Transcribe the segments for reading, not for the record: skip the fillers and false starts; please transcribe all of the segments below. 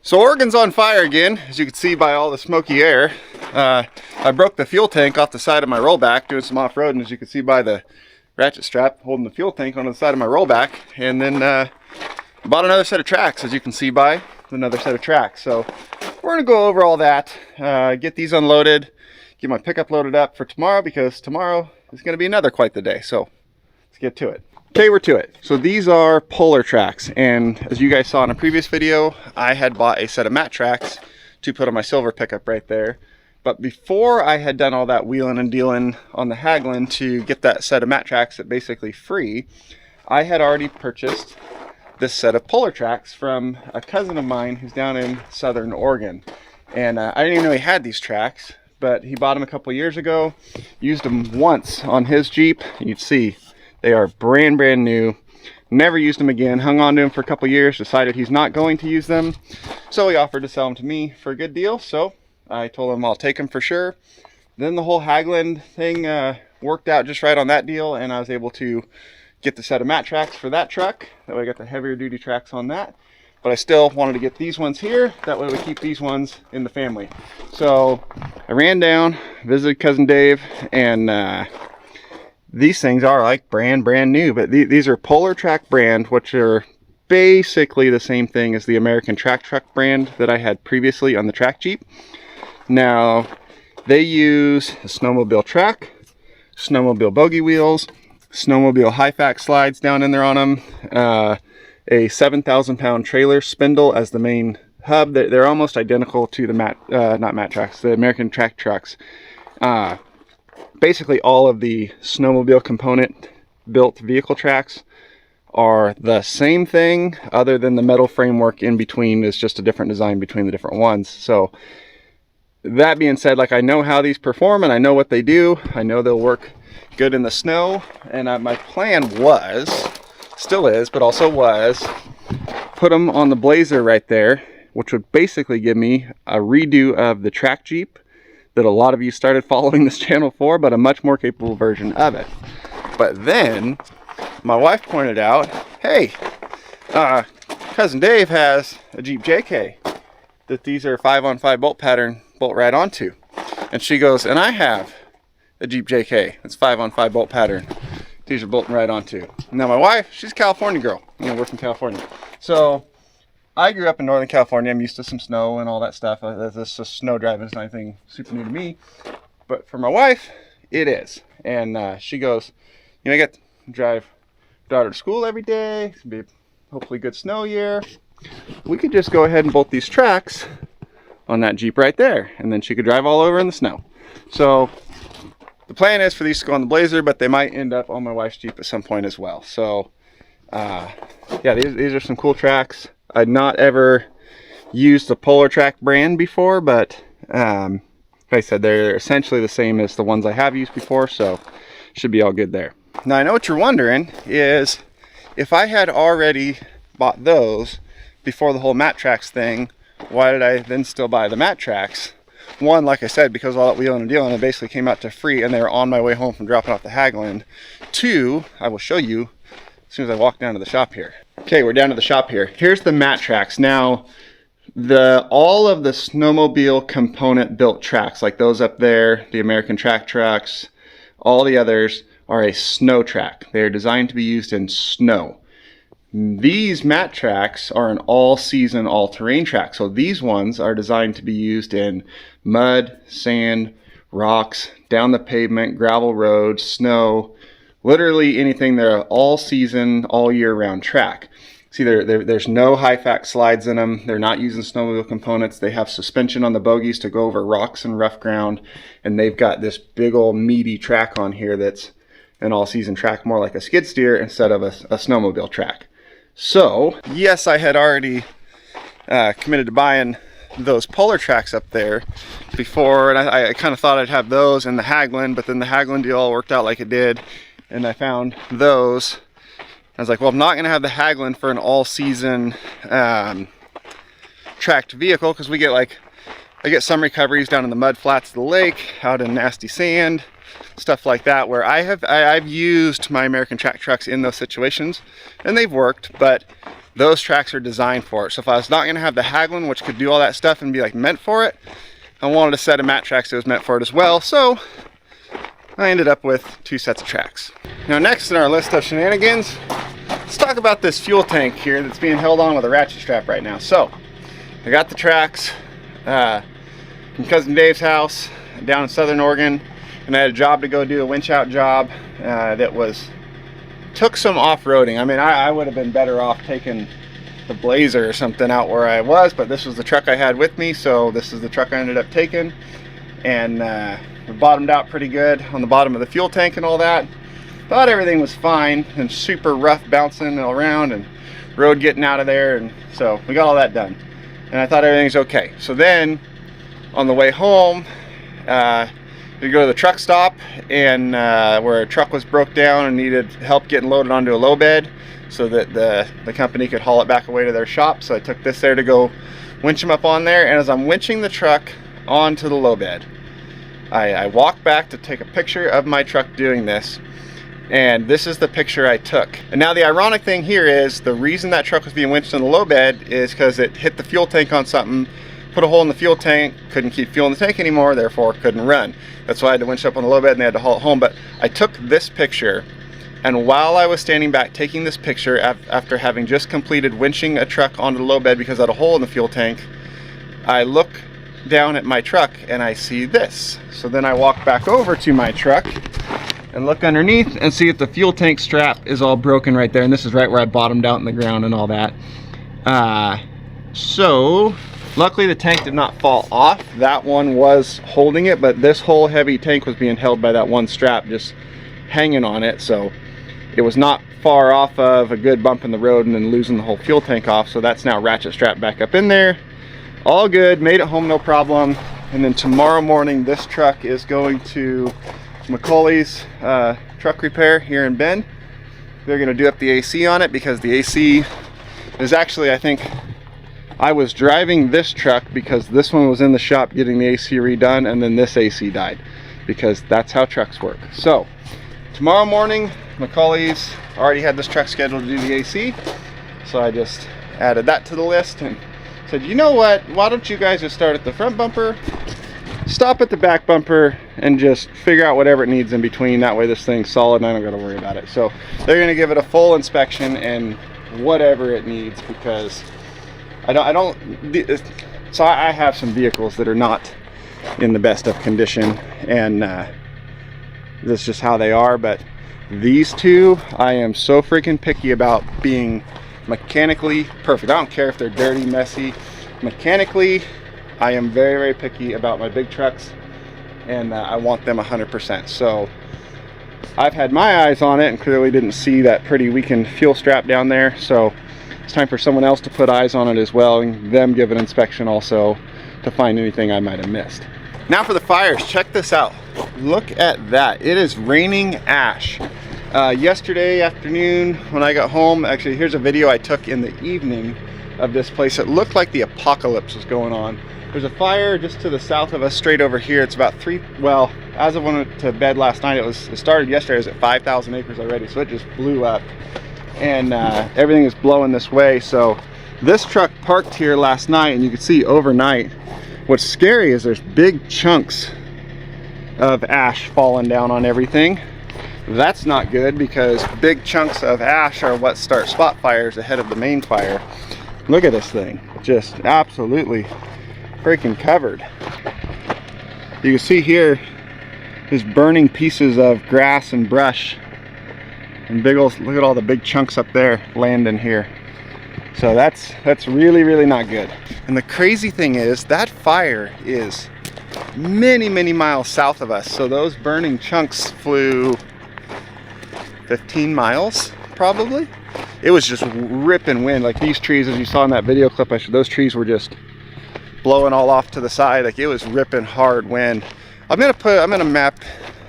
So Oregon's on fire again, as you can see by all the smoky air. I broke the fuel tank off the side of my rollback doing some off-road, and as you can see by the ratchet strap holding the fuel tank on the side of my rollback. And then bought another set of tracks, as you can see by another set of tracks. So we're gonna go over all that, get these unloaded, get my pickup loaded up for tomorrow, because tomorrow is gonna be another quite the day. So let's get to it. Okay, we're to it. So these are Polar tracks, and as you guys saw in a previous video, I had bought a set of matte tracks to put on my silver pickup right there. But before I had done all that wheeling and dealing on the haggling to get that set of matte tracks at basically free, I had already purchased this set of Polar tracks from a cousin of mine who's down in Southern Oregon. And I didn't even know he had these tracks, but he bought them a couple years ago, used them once on his Jeep. You'd see they are brand new. Never used them again. Hung on to them for a couple years, decided he's not going to use them. So he offered to sell them to me for a good deal. So I told him I'll take them for sure. Then the whole haggling thing worked out just right on that deal, and I was able to get the set of matte tracks for that truck. That way I got the heavier duty tracks on that. But I still wanted to get these ones here. That way we keep these ones in the family. So I ran down, visited cousin Dave, and these things are like brand new, but these are Polar Track brand, which are basically the same thing as the American Track Truck brand that I had previously on the Track Jeep. Now, they use a snowmobile track, snowmobile bogey wheels, snowmobile high-fact slides down in there on them, a 7,000-pound trailer spindle as the main hub. They're almost identical to the not matte tracks, the American Track Trucks. Basically all of the snowmobile component built vehicle tracks are the same thing, other than the metal framework in between is just a different design between the different ones. So that being said, like, I know how these perform and I know what they do. I know they'll work good in the snow, and my plan was, still is, but also was, put them on the Blazer right there, which would basically give me a redo of the Track Jeep that a lot of you started following this channel for, but a much more capable version of it. But then my wife pointed out, hey, cousin Dave has a Jeep JK that these are 5-on-5 bolt pattern, bolt right onto. And she goes, and I have a Jeep JK that's 5-on-5 bolt pattern. These are bolting right onto. Now my wife, she's a California girl. You know, we're from California. So I grew up in Northern California. I'm used to some snow and all that stuff. This is snow driving is not anything super new to me. But for my wife, it is. And she goes, you know, I get to drive daughter to school every day. It's going to be hopefully a good snow year. We could just go ahead and bolt these tracks on that Jeep right there. And then she could drive all over in the snow. So the plan is for these to go on the Blazer, but they might end up on my wife's Jeep at some point as well. So yeah, these are some cool tracks. I'd not ever used the Polar Track brand before, but like I said, they're essentially the same as the ones I have used before, so should be all good there. Now I know what you're wondering is, if I had already bought those before the whole matte tracks thing, why did I then still buy the matte tracks? One, like I said, because all that wheeling and dealing, it basically came out to free, and they were on my way home from dropping off the haggling. Two, I will show you as soon as I walk down to the shop here. Okay, we're down to the shop here. Here's the matte tracks. Now, all of the snowmobile component built tracks, like those up there, the American Track Trucks, all the others are a snow track. They are designed to be used in snow. These matte tracks are an all-season, all-terrain track. So these ones are designed to be used in mud, sand, rocks, down the pavement, gravel roads, snow, literally anything. They're all season, all year round track. See, there's no high-fact slides in them. They're not using snowmobile components. They have suspension on the bogies to go over rocks and rough ground. And they've got this big old meaty track on here that's an all-season track, more like a skid steer instead of a snowmobile track. So, yes, I had already committed to buying those Polar tracks up there before, and I kind of thought I'd have those and the haggling, but then the haggling deal all worked out like it did, and I found those. I was like, well, I'm not going to have the haggling for an all-season tracked vehicle, because we get I get some recoveries down in the mud flats of the lake, out in nasty sand, stuff like that, where I've used my American Track Trucks in those situations, and they've worked. But those tracks are designed for it. So if I was not going to have the Haglin, which could do all that stuff and be like meant for it, I wanted a set of mat tracks that was meant for it as well. So I ended up with 2 sets of tracks. Now next in our list of shenanigans, let's talk about this fuel tank here that's being held on with a ratchet strap right now. So I got the tracks from Cousin Dave's house down in Southern Oregon, and I had a job to go do, a winch out job that took some off-roading. I mean, I would have been better off taking the Blazer or something out where I was, but this was the truck I had with me, so this is the truck I ended up taking. And we bottomed out pretty good on the bottom of the fuel tank and all that. Thought everything was fine, and super rough bouncing around and road getting out of there, and so we got all that done. And I thought everything's okay. So then on the way home, we go to the truck stop, and where a truck was broke down and needed help getting loaded onto a low bed so that the company could haul it back away to their shop. So I took this there to go winch them up on there, and as I'm winching the truck onto the low bed, I walked back to take a picture of my truck doing this, and this is the picture I took. And now the ironic thing here is the reason that truck was being winched on the low bed is because it hit the fuel tank on something, put a hole in the fuel tank, couldn't keep fuel in the tank anymore, therefore couldn't run. That's why I had to winch up on the low bed and they had to haul it home. But I took this picture, and while I was standing back taking this picture after having just completed winching a truck onto the low bed because it had a hole in the fuel tank, I look down at my truck and I see this. So then I walk back over to my truck and look underneath and see if the fuel tank strap is all broken right there, and this is right where I bottomed out in the ground and all that. So luckily the tank did not fall off. That one was holding it, but this whole heavy tank was being held by that one strap just hanging on it, so it was not far off of a good bump in the road and then losing the whole fuel tank off. So that's now ratchet strapped back up in there. All good, made it home no problem. And then tomorrow morning this truck is going to McCauley's truck repair here in Bend. They're going to do up the AC on it because the AC is actually, I think I was driving this truck because this one was in the shop getting the AC redone, and then this AC died, because that's how trucks work. So tomorrow morning McCauley's already had this truck scheduled to do the AC, so I just added that to the list and said, you know what, why don't you guys just start at the front bumper, stop at the back bumper, and just figure out whatever it needs in between. That way this thing's solid and I don't got to worry about it. So they're going to give it a full inspection and whatever it needs, because I have some vehicles that are not in the best of condition, and that's just how they are. But these two, I am so freaking picky about being mechanically perfect. I don't care if they're dirty, messy. Mechanically, I am very, very picky about my big trucks, and I want them 100%. So I've had my eyes on it and clearly didn't see that pretty weakened fuel strap down there. So it's time for someone else to put eyes on it as well, and them give an inspection also to find anything I might have missed. Now for the fires, check this out. Look at that. It is raining ash. Yesterday afternoon when I got home, actually here's a video I took in the evening of this place. It looked like the apocalypse was going on. There's a fire just to the south of us straight over here. It's about well, as I went to bed last night, it started yesterday. It was at 5,000 acres already, so it just blew up, and everything is blowing this way. So this truck parked here last night, and you can see overnight, what's scary is there's big chunks of ash falling down on everything. That's not good, because big chunks of ash are what start spot fires ahead of the main fire. Look at this thing, just absolutely freaking covered. You can see here just burning pieces of grass and brush, and big old, look at all the big chunks up there landing here. So that's really, really not good. And the crazy thing is that fire is many, many miles south of us. So those burning chunks flew 15 miles probably. It was just ripping wind. Like these trees, as you saw in that video clip I showed, those trees were just blowing all off to the side. Like it was ripping hard wind. I'm gonna map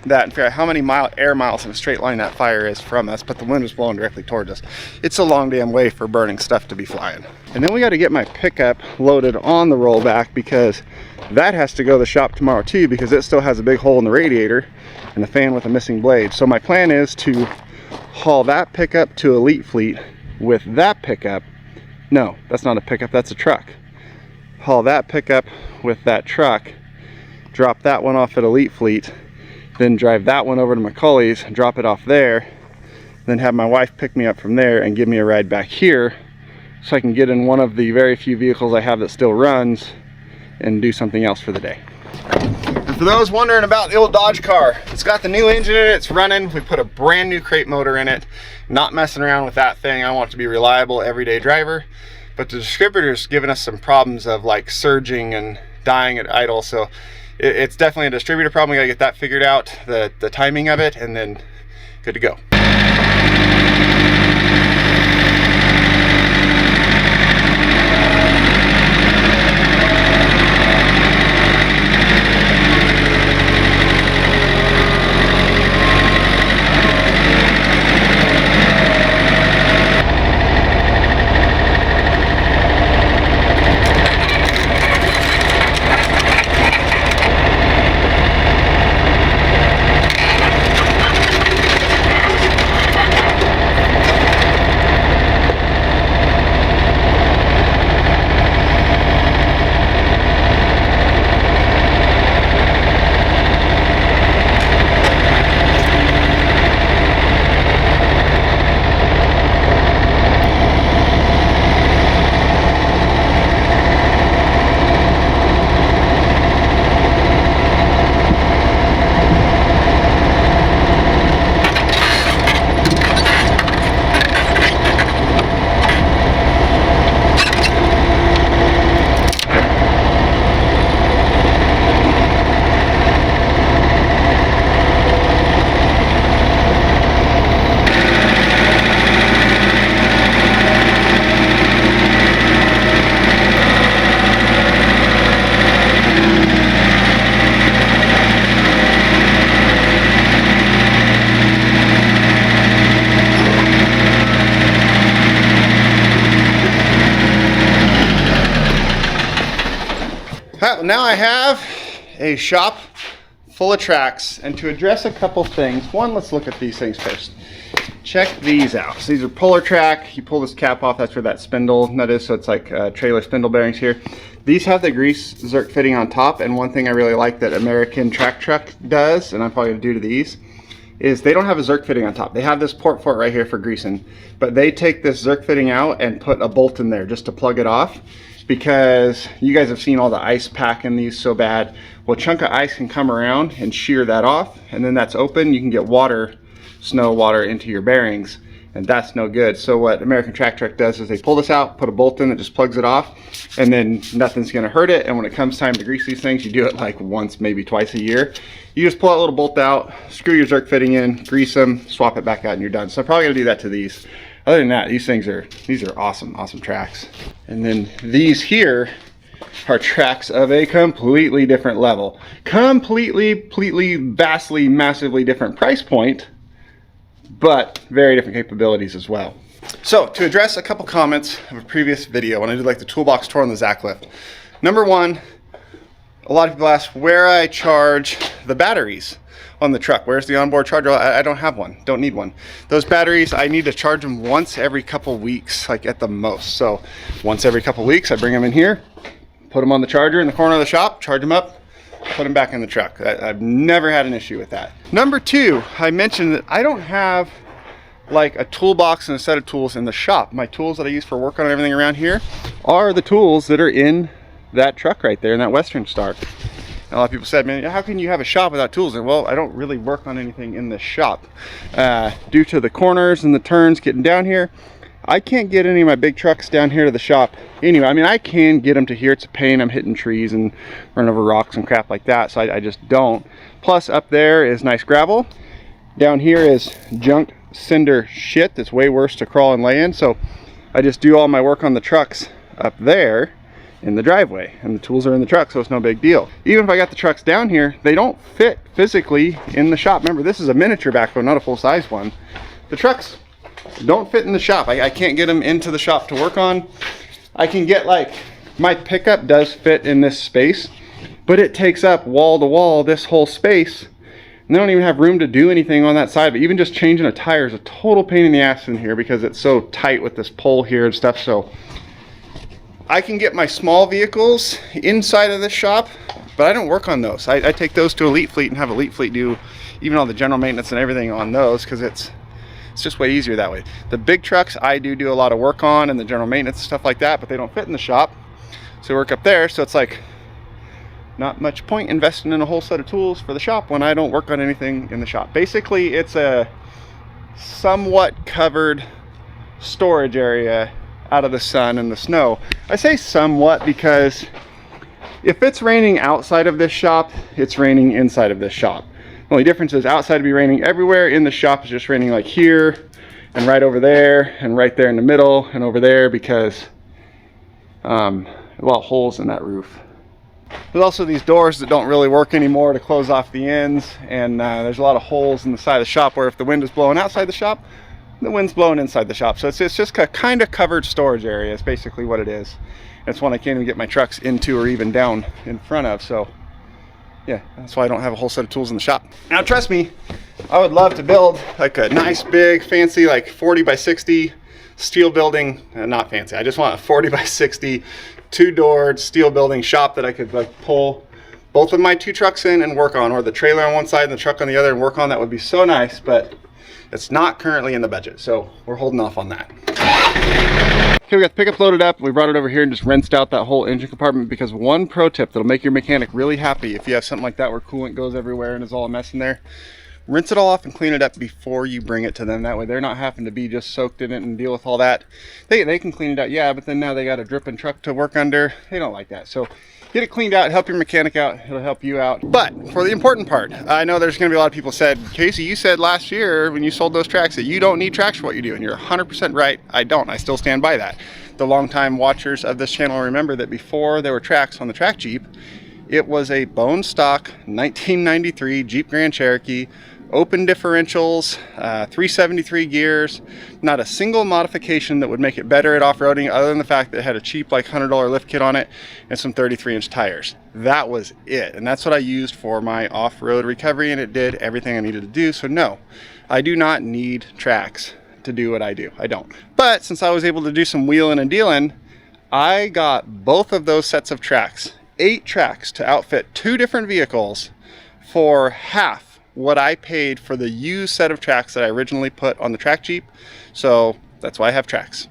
that and figure out how many air miles in a straight line that fire is from us, but the wind was blowing directly towards us. It's a long damn way for burning stuff to be flying. And then we got to get my pickup loaded on the rollback, because that has to go to the shop tomorrow too, because it still has a big hole in the radiator and the fan with a missing blade. So my plan is to haul that pickup to Elite Fleet with that pickup, No, that's not a pickup, that's a truck. Haul that pickup with that truck, drop that one off at Elite Fleet, then drive that one over to McCauley's, drop it off there, then have my wife pick me up from there and give me a ride back here so I can get in one of the very few vehicles I have that still runs and do something else for the day. And for those wondering about the old Dodge car, it's got the new engine in it, it's running. We put a brand new crate motor in it. Not messing around with that thing. I want it to be reliable, everyday driver. But the distributor's given us some problems of like surging and dying at idle. So it's definitely a distributor problem. We gotta get that figured out, the timing of it, and then good to go. Now I have a shop full of tracks, and to address a couple things, one, let's look at these things first. Check these out. So these are puller track. You pull this cap off, that's where that spindle nut is, so it's like trailer spindle bearings here. These have the grease zerk fitting on top, and one thing I really like that American Track Truck does, and I'm probably gonna do to these, is they don't have a zerk fitting on top. They have this port for it right here for greasing, but they take this zerk fitting out and put a bolt in there just to plug it off, because you guys have seen all the ice pack in these so bad. Well, a chunk of ice can come around and shear that off, and then that's open. You can get water, snow water into your bearings, and that's no good. So what American Track Truck does is they pull this out, put a bolt in that just plugs it off, and then nothing's gonna hurt it. And when it comes time to grease these things, you do it like once, maybe twice a year. You just pull that little bolt out, screw your zerk fitting in, grease them, swap it back out, and you're done. So I'm probably gonna do that to these. Other than that, these are awesome tracks. And then these here are tracks of a completely different level. Completely, vastly, massively different price point, but very different capabilities as well. So to address a couple comments of a previous video, when I did like the toolbox tour on the Zacklift. Number one, a lot of people ask where I charge the batteries on the truck. Where's the onboard charger? I don't have one, don't need one. Those batteries, I need to charge them once every couple weeks, like at the most. So once every couple weeks, I bring them in here, put them on the charger in the corner of the shop, charge them up, put them back in the truck. I've never had an issue with that. Number two, I mentioned that I don't have like a toolbox and a set of tools in the shop. My tools that I use for work on everything around here are the tools that are in that truck right there in that Western Star. A lot of people said, man, how can you have a shop without tools? And well, I don't really work on anything in this shop. Due to the corners and the turns getting down here, I can't get any of my big trucks down here to the shop anyway. I mean, I can get them to here. It's a pain. I'm hitting trees and running over rocks and crap like that, so I just don't. Plus, up there is nice gravel. Down here is junk cinder shit that's way worse to crawl and lay in. So I just do all my work on the trucks up there in the driveway, and the tools are in the truck, so it's no big deal. Even if I got the trucks down here, they don't fit physically in the shop. Remember, this is a miniature backhoe, not a full-size one. The trucks don't fit in the shop. I can't get them into the shop to work on. I can get, like, my pickup does fit in this space, but it takes up wall to wall this whole space, and they don't even have room to do anything on that side. But even just changing a tire is a total pain in the ass in here because it's so tight with this pole here and stuff. So I can get my small vehicles inside of this shop, but I don't work on those. I take those to Elite Fleet and have Elite Fleet do even all the general maintenance and everything on those, because it's just way easier that way. The big trucks I do a lot of work on and the general maintenance and stuff like that, but they don't fit in the shop, so I work up there. So it's like not much point investing in a whole set of tools for the shop when I don't work on anything in the shop. Basically, it's a somewhat covered storage area out of the sun and the snow. I say somewhat because if it's raining outside of this shop, it's raining inside of this shop. The only difference is outside would be raining everywhere. In the shop is just raining like here and right over there and right there in the middle and over there, because a lot of holes in that roof. There's also these doors that don't really work anymore to close off the ends, and there's a lot of holes in the side of the shop where if the wind is blowing outside the shop, the wind's blowing inside the shop. So it's just a kind of covered storage area is basically what it is. It's one I can't even get my trucks into or even down in front of. So yeah, that's why I don't have a whole set of tools in the shop. Now trust me, I would love to build like a nice big fancy like 40 by 60 steel building. Not fancy, I just want a 40 by 60 two-doored steel building shop that I could like pull both of my two trucks in and work on, or the trailer on one side and the truck on the other and work on. That would be so nice, but it's not currently in the budget, so we're holding off on that. Okay, we got the pickup loaded up. We brought it over here and just rinsed out that whole engine compartment, because one pro tip that'll make your mechanic really happy if you have something like that where coolant goes everywhere and is all a mess in there, rinse it all off and clean it up before you bring it to them. That way they're not having to be just soaked in it and deal with all that. They can clean it out, yeah, but then now they got a dripping truck to work under. They don't like that. So get it cleaned out, help your mechanic out, it'll help you out. But for the important part, I know there's gonna be a lot of people said, Casey, you said last year when you sold those tracks that you don't need tracks for what you do, and you're 100% right, I don't. I still stand by that. The longtime watchers of this channel remember that before there were tracks on the track Jeep, it was a bone stock 1993 Jeep Grand Cherokee, open differentials, 373 gears, not a single modification that would make it better at off-roading other than the fact that it had a cheap like $100 lift kit on it and some 33-inch tires. That was it, and that's what I used for my off-road recovery, and it did everything I needed to do. So no, I do not need tracks to do what I do. I don't. But since I was able to do some wheeling and dealing, I got both of those sets of tracks, 8 tracks to outfit 2 different vehicles for half what I paid for the used set of tracks that I originally put on the track Jeep. So that's why I have tracks.